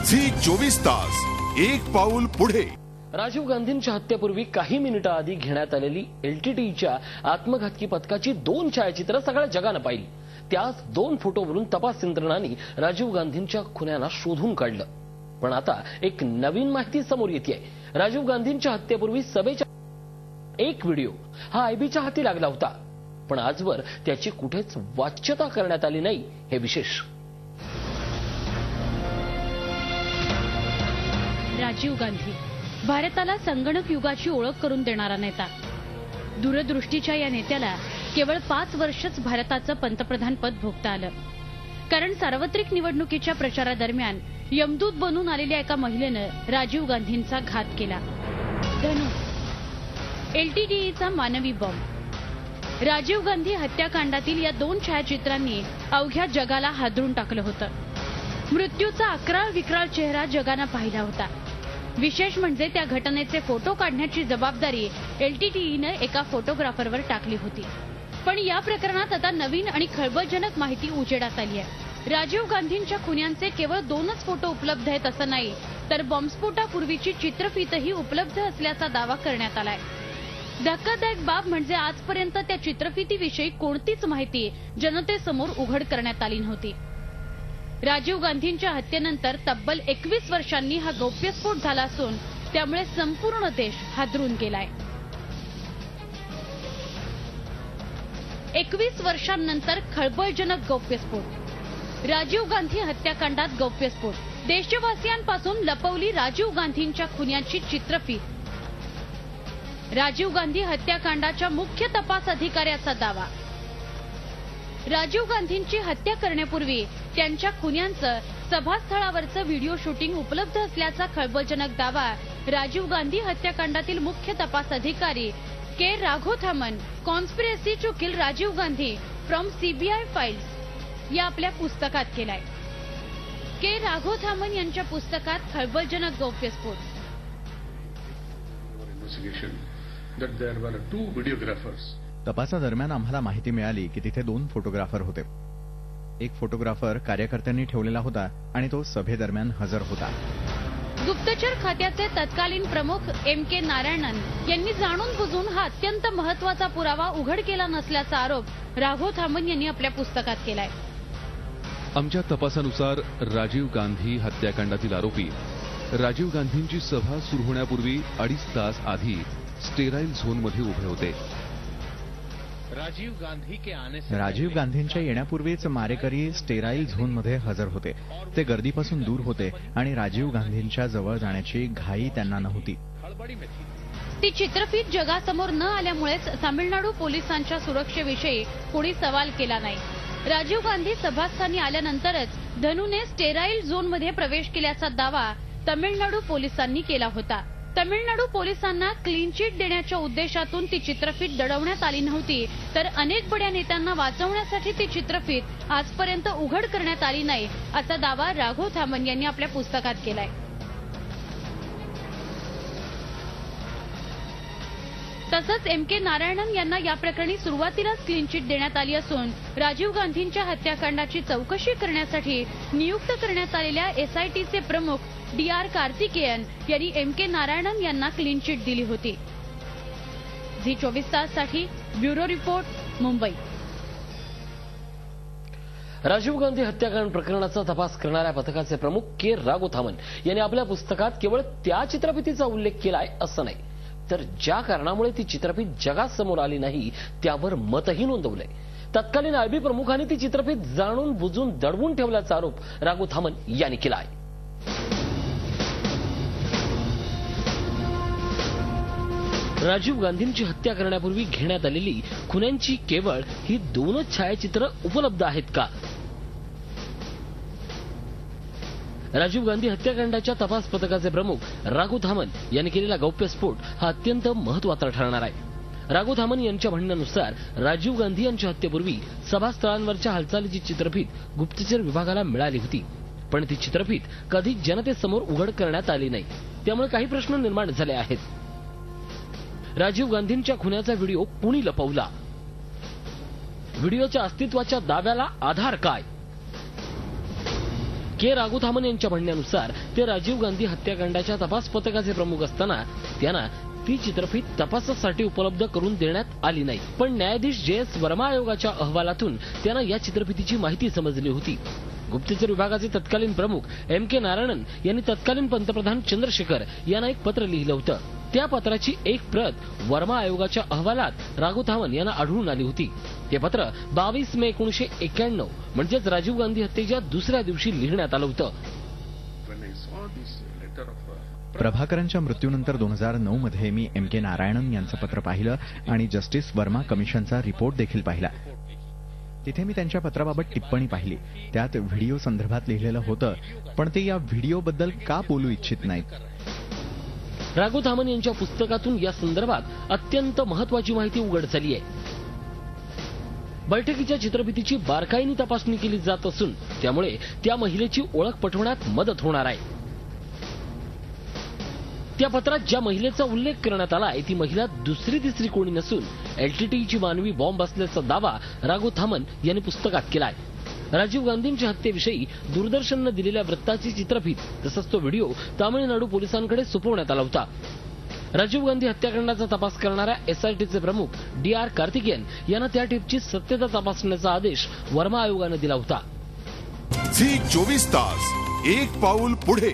Zee 24 तास एक पाऊल पुढे। राजीव गांधींच्या हत्येपूर्वी काही मिनिटं आधी घेण्यात आलेली एलटीटीईच्या आत्मघातकी पथकाची 2 छायाचित्र सगळ्या जगानं पाहिली। त्याच 2 फोटोवरून तपास यंत्रणांनी राजीव गांधींच्या खुन्यांना शोधून काढलं। पण आता एक नवीन माहिती समोर येते। राजीव गांधींच्या हत्येपूर्वी सभेचा एक व्हिडिओ हा आयबीच्या हाती लागला होता, पण आजवर त्याची कुठेच वाच्यता करण्यात आली नाही, हे विशेष। राजीव गांधी भारताला संगणक युगाची ओळख करून देणारा नेता। दूरदृष्टीच्या या नेत्याला केवळ 5 वर्षच भारताचं पंतप्रधान पद भोगता आलं, कारण सार्वत्रिक निवडणुकीच्या प्रचारादरम्यान यमदूत बनून आलेल्या एका महिलेनं राजीव गांधींचा घात केला। धनु एलटीटीईचा मानवी बॉम्ब। राजीव गांधी हत्याकांडातील या 2 छायाचित्रांनी अवघ्या जगाला हादरून टाकलं होतं। मृत्यूचा अकराळ विक्राळ चेहरा जगानं पाहिला होता। विशेष म्हणजे त्या घटनेचे फोटो काढण्याची जबाबदारी एलटीटीईनं एका फोटोग्राफरवर टाकली होती। पण या प्रकरणात आता नवीन आणि खळबळजनक माहिती उजेडात आली आहे। राजीव गांधींच्या खुन्यांचे केवळ 2च फोटो उपलब्ध आहेत असं नाही, तर बॉम्बस्फोटापूर्वीची चित्रफीतही उपलब्ध असल्याचा दावा करण्यात आलाय। धक्कादायक बाब म्हणजे आजपर्यंत त्या चित्रफितीविषयी कोणतीच माहिती जनतेसमोर उघड करण्यात आली नव्हती। राजीव गांधींच्या हत्येनंतर तब्बल 21 वर्षांनी हा गौप्यस्फोट झाला असून त्यामुळे संपूर्ण देश हादरून गेलाय। 21 वर्षांनंतर खळबळजनक गौप्यस्फोट। राजीव गांधी हत्याकांडात गौप्यस्फोट। देशवासियांपासून लपवली राजीव गांधींच्या खुन्यांची चित्रफीत। राजीव गांधी हत्याकांडाच्या मुख्य तपास अधिकाऱ्याचा दावा। राजीव गांधींची हत्या करण्यापूर्वी त्यांच्या खुन्यांचं सभास्थळावरचं व्हिडिओ शूटिंग उपलब्ध असल्याचा खळबळजनक दावा राजीव गांधी हत्याकांडातील मुख्य तपास अधिकारी K Raghothaman conspiracy to kill Rajiv Gandhi from CBI files या आपल्या पुस्तकात केलाय। के राघोथामन यांच्या पुस्तकात खळबळजनक गौप्यस्फोट। तपासादरम्यान आम्हाला माहिती मिळाली की तिथे 2 फोटोग्राफर होते। एक फोटोग्राफर कार्यकर्त्यांनी ठेवलेला होता आणि तो सभेदरम्यान हजर होता। गुप्तचर खात्याचे तत्कालीन प्रमुख MK नारायणन यांनी जाणून बुजून हा अत्यंत महत्वाचा पुरावा उघड केला नसल्याचा आरोप राघोथामन यांनी आपल्या पुस्तकात केलाय। आमच्या तपासानुसार राजीव गांधी हत्याकांडातील आरोपी राजीव गांधींची सभा सुरू होण्यापूर्वी 2.5 तास आधी स्टेराईल झोनमध्ये उभे होते। राजीव गांधींच्या येण्यापूर्वीच मारेकरी स्टेराईल झोनमध्ये हजर होते। ते गर्दीपासून दूर होते आणि राजीव गांधींच्या जवळ जाण्याची घाई त्यांना नव्हती। ती चित्रफीत जगासमोर न आल्यामुळेच तामिळनाडू पोलिसांच्या सुरक्षेविषयी कोणी सवाल केला नाही। राजीव गांधी सभास्थानी आल्यानंतरच धनूने स्टेराईल झोनमध्ये प्रवेश केल्याचा दावा तामिळनाडू पोलिसांनी केला होता। तामिळनाडू पोलिसांना क्लीन चिट देण्याच्या उद्देशातून ती चित्रफीत दडवण्यात आली नव्हती, तर अनेक बड्या नेत्यांना वाचवण्यासाठी ती चित्रफीत आजपर्यंत उघड करण्यात आली नाही, असा दावा राघोथामन यांनी आपल्या पुस्तकात केलाय। तसंच MK नारायणन यांना या प्रकरणी सुरुवातीलाच क्लीन चिट देण्यात आली असून राजीव गांधींच्या हत्याकांडाची चौकशी करण्यासाठी नियुक्त करण्यात आलेल्या SITचे प्रमुख DR कार्तिकेयन यांनी MK नारायणन यांना क्लीन चिट दिली होती। Zee 24 ताससाठी ब्युरो रिपोर्ट, मुंबई। राजीव गांधी हत्याकांड प्रकरणाचा तपास करणाऱ्या पथकाचे प्रमुख के राघोथामन यांनी आपल्या पुस्तकात केवळ त्या चित्रफितीचा उल्लेख केलाय असं नाही, तर ज्या कारणामुळे ती चित्रफीत जगासमोर आली नाही त्यावर मतही नोंदवलंय। तत्कालीन आयबी प्रमुखांनी ती चित्रफीत जाणून बुजून दडवून ठेवल्याचा आरोप राघोथामन यांनी केला आहे। राजीव गांधींची हत्या करण्यापूर्वी घेण्यात आलेली खुन्यांची केवळ ही 2च छायाचित्र उपलब्ध आहेत का? राजीव गांधी हत्याकांडाच्या तपास पथकाचे प्रमुख राघोथामन यांनी केलेला गौप्यस्फोट हा अत्यंत महत्वाचा ठरणार आहे। राघोथामन यांच्या म्हणण्यानुसार राजीव गांधी यांच्या हत्येपूर्वी सभास्थळांवरच्या हालचालीची चित्रफीत गुप्तचर विभागाला मिळाली होती, पण ती चित्रफीत कधी जनतेसमोर उघड करण्यात आली नाही, त्यामुळे काही प्रश्न निर्माण झाले आहेत। राजीव गांधींच्या खुन्याचा व्हिडिओ कुणी लपवला? व्हिडिओच्या अस्तित्वाच्या दाव्याला आधार काय? के राघुथामन यांच्या म्हणण्यानुसार ते राजीव गांधी हत्याकांडाच्या तपास पथकाचे प्रमुख असताना त्यांना ती चित्रफीत तपासासाठी उपलब्ध करून देण्यात आली नाही. पण न्यायाधीश जे.एस. वर्मा आयोगाच्या अहवालातून त्यांना या चित्रफितीची माहिती समजली होती. गुप्तचर विभागाचे तत्कालीन प्रमुख M.K. नारायणन यांनी तत्कालीन पंतप्रधान चंद्रशेखर यांना एक पत्र लिहिलं होतं. त्या पत्राची एक प्रत वर्मा आयोगाच्या अहवालात राघुथामन यांना आढळून आली होती. ते पत्र 22 मे 1991 म्हणजेच राजीव गांधी हत्येच्या दुसऱ्या दिवशी लिहिण्यात आलं होतं. प्रभाकरांच्या मृत्यूनंतर 2009 मध्ये मी M.K. नारायणन यांचं पत्र पाहिलं आणि जस्टिस वर्मा कमिशनचा रिपोर्ट देखील पाहिला. तिथे मी त्यांच्या पत्राबाबत टिप्पणी पाहिली. त्यात व्हिडिओ संदर्भात लिहिलेलं होतं, पण ते या व्हिडिओबद्दल का बोलू इच्छित नाहीत. राघुथामन यांच्या पुस्तकातून या संदर्भात अत्यंत महत्वाची माहिती उघड झाली आहे. बैठकीच्या चित्रफितीची बारकाईने तपासणी केली जात असून त्यामुळे त्या महिलेची ओळख पटवण्यात मदत होणार आहे. त्या पत्रात ज्या महिलेचा उल्लेख करण्यात आला आहे ती महिला दुसरी तिसरी कोणी नसून LTTची मानवी बॉम्ब असल्याचा दावा राघुथामन यांनी पुस्तकात केला आहे. राजीव गांधींच्या हत्येविषयी दूरदर्शननं दिलेल्या वृत्ताची चित्रफीत तसंच तो व्हिडिओ तामिळनाडू पोलिसांकडे सोपवण्यात आला होता. राजीव गांधी हत्याकांडाचा तपास करणाऱ्या SITचे प्रमुख DR कार्तिकेयन यांना त्या टेपची सत्यता तपासण्याचा आदेश वर्मा आयोगानं दिला होता. झी 24 तास एक पाऊल पुढे.